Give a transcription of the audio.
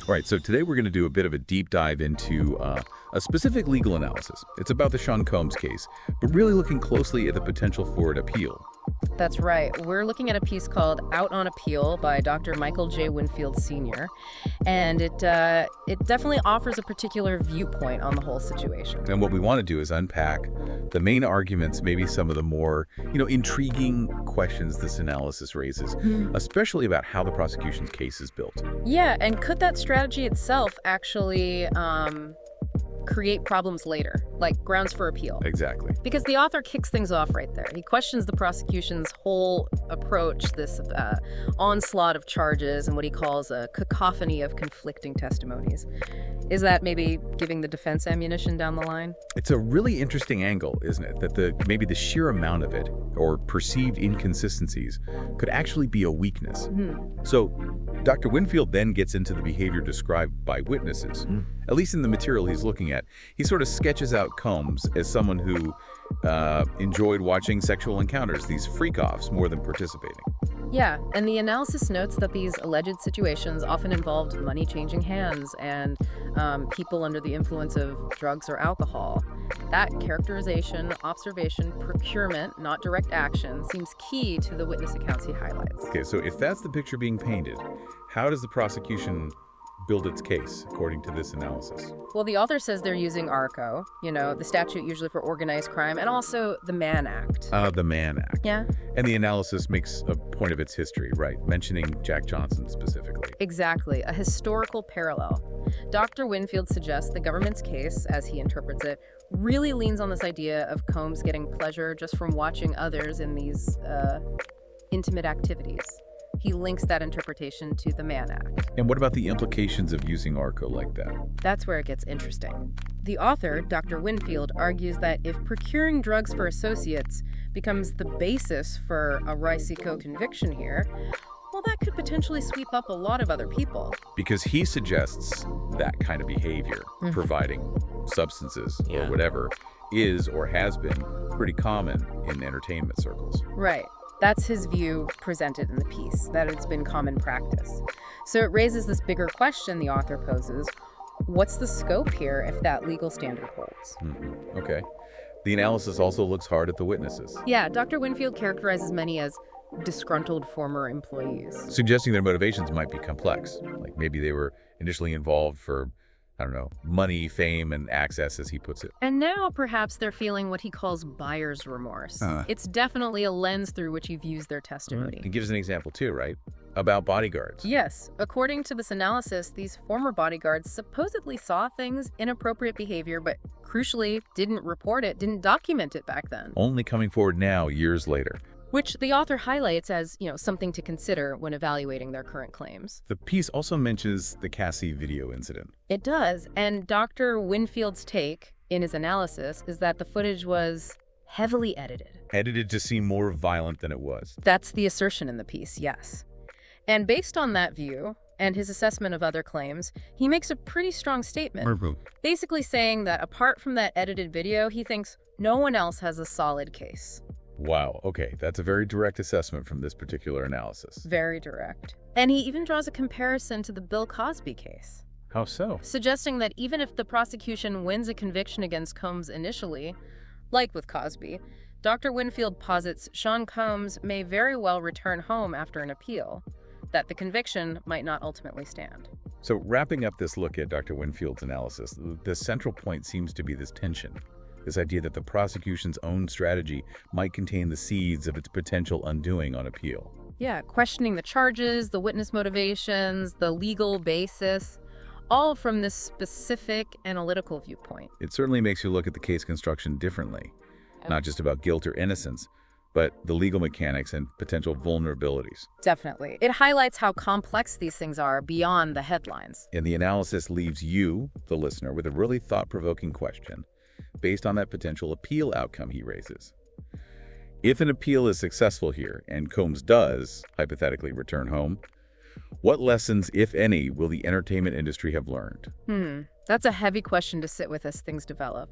All right, so today we're going to do a bit of a deep dive into a specific legal analysis. It's about the Sean Combs case, but really looking closely at the potential for an appeal. That's right. We're looking at a piece called Out on Appeal by Dr. Michael J. Winfield Sr., and it definitely offers a particular viewpoint on the whole situation. And what we want to do is unpack the main arguments, maybe some of the more, intriguing questions this analysis raises, especially about how the prosecution's case is built. Yeah, and could that strategy itself actually create problems later, like grounds for appeal? Exactly. Because the author kicks things off right there. He questions the prosecution's whole approach, this onslaught of charges and what he calls a cacophony of conflicting testimonies. Is that maybe giving the defense ammunition down the line? It's a really interesting angle, isn't it? That maybe the sheer amount of it, or perceived inconsistencies, could actually be a weakness. So Dr. Winfield then gets into the behavior described by witnesses. At least in the material he's looking at, he sort of sketches out Combs as someone who enjoyed watching sexual encounters, these freak-offs, more than participating. Yeah, and the analysis notes that these alleged situations often involved money changing hands and people under the influence of drugs or alcohol. That characterization, observation, procurement, not direct action, seems key to the witness accounts he highlights. Okay, so if that's the picture being painted, how does the prosecution build its case, according to this analysis? Well, the author says they're using RICO, the statute usually for organized crime, and also the Mann Act. The Mann Act. Yeah. And the analysis makes a point of its history, right? Mentioning Jack Johnson specifically. Exactly, a historical parallel. Dr. Winfield suggests the government's case, as he interprets it, really leans on this idea of Combs getting pleasure just from watching others in these intimate activities. He links that interpretation to the Mann Act. And what about the implications of using RICO like that? That's where it gets interesting. The author, Dr. Winfield, argues that if procuring drugs for associates becomes the basis for a RICO conviction here, well, that could potentially sweep up a lot of other people. Because he suggests that kind of behavior, providing substances or whatever, is or has been pretty common in entertainment circles. Right. That's his view presented in the piece, that it's been common practice. So it raises this bigger question the author poses. What's the scope here if that legal standard holds? Okay. The analysis also looks hard at the witnesses. Yeah, Dr. Winfield characterizes many as disgruntled former employees, suggesting their motivations might be complex. Like maybe they were initially involved for, money, fame, and access, as he puts it. And now perhaps they're feeling what he calls buyer's remorse. It's definitely a lens through which he views their testimony. He gives an example too, right? About bodyguards. Yes. According to this analysis, these former bodyguards supposedly saw things, inappropriate behavior, but crucially didn't report it, didn't document it back then. Only coming forward now, years later. Which the author highlights as, something to consider when evaluating their current claims. The piece also mentions the Cassie video incident. It does, and Dr. Winfield's take in his analysis is that the footage was heavily edited. Edited to seem more violent than it was. That's the assertion in the piece, yes. And based on that view and his assessment of other claims, he makes a pretty strong statement. Basically saying that apart from that edited video, he thinks no one else has a solid case. Wow, okay, that's a very direct assessment from this particular analysis. Very direct. And he even draws a comparison to the Bill Cosby case. How so? Suggesting that even if the prosecution wins a conviction against Combs initially, like with Cosby, Dr. Winfield posits Sean Combs may very well return home after an appeal, that the conviction might not ultimately stand. So wrapping up this look at Dr. Winfield's analysis, the central point seems to be this tension. This idea that the prosecution's own strategy might contain the seeds of its potential undoing on appeal. Yeah, questioning the charges, the witness motivations, the legal basis, all from this specific analytical viewpoint. It certainly makes you look at the case construction differently, not just about guilt or innocence, but the legal mechanics and potential vulnerabilities. Definitely. It highlights how complex these things are beyond the headlines. And the analysis leaves you, the listener, with a really thought-provoking question based on that potential appeal outcome he raises. If an appeal is successful here, and Combs does, hypothetically, return home, what lessons, if any, will the entertainment industry have learned? That's a heavy question to sit with as things develop.